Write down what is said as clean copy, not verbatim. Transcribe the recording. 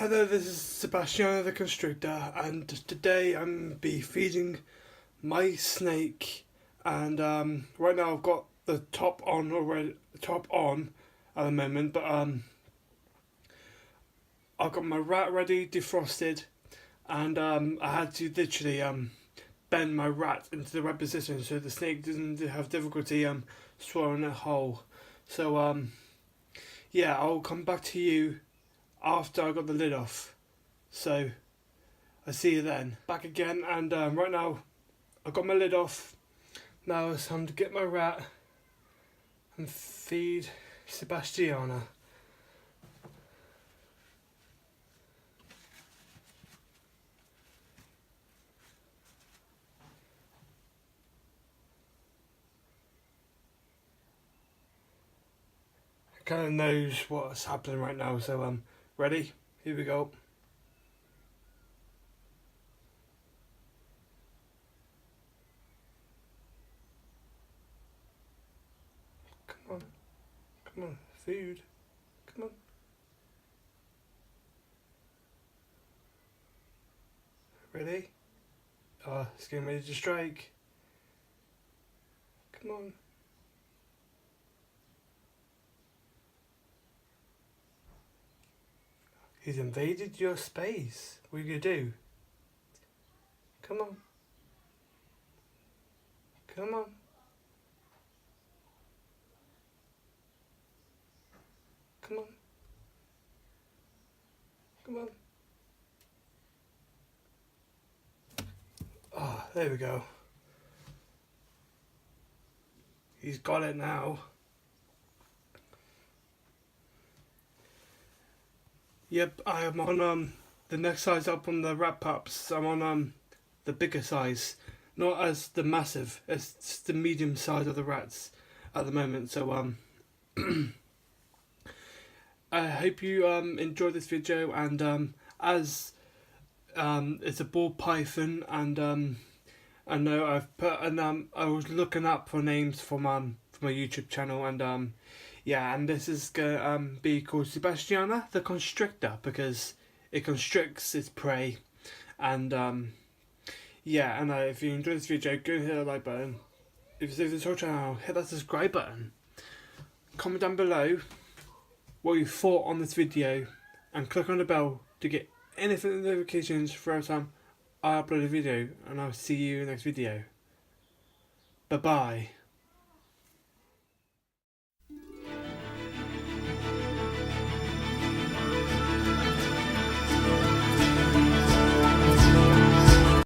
Hello, this is Sebastian the Constrictor, and today I'm be feeding my snake. And right now I've got the top on already, top on at the moment, but I've got my rat ready, defrosted, and I had to literally bend my rat into the right position so the snake doesn't have difficulty swallowing it whole. So yeah, I'll come back to you after I got the lid off. So I see you then. Back again, and right now I've got my lid off. Now it's time to get my rat and feed Sebastiana. Kind of knows what's happening right now, so ready? Here we go. Come on, come on, food, come on. Ready? Oh, it's getting ready to strike. Come on. He's invaded your space. What are you gonna do? Come on. Come on. Come on. Come on. Ah, there we go. He's got it now. Yep, I am on the next size up on the rat pups. I'm on the bigger size, not as the massive. It's the medium size of the rats at the moment. So I hope you enjoyed this video, and as it's a ball python, and I know I've put I was looking up for names for my YouTube channel, and yeah, and this is gonna be called Sebastiana the Constrictor because it constricts its prey. And yeah, and if you enjoyed this video, go and hit the like button. If you're new to this channel, hit that subscribe button. Comment down below what you thought on this video, and click on the bell to get anything notifications for every time I upload a video. And I'll see you in the next video. Bye bye.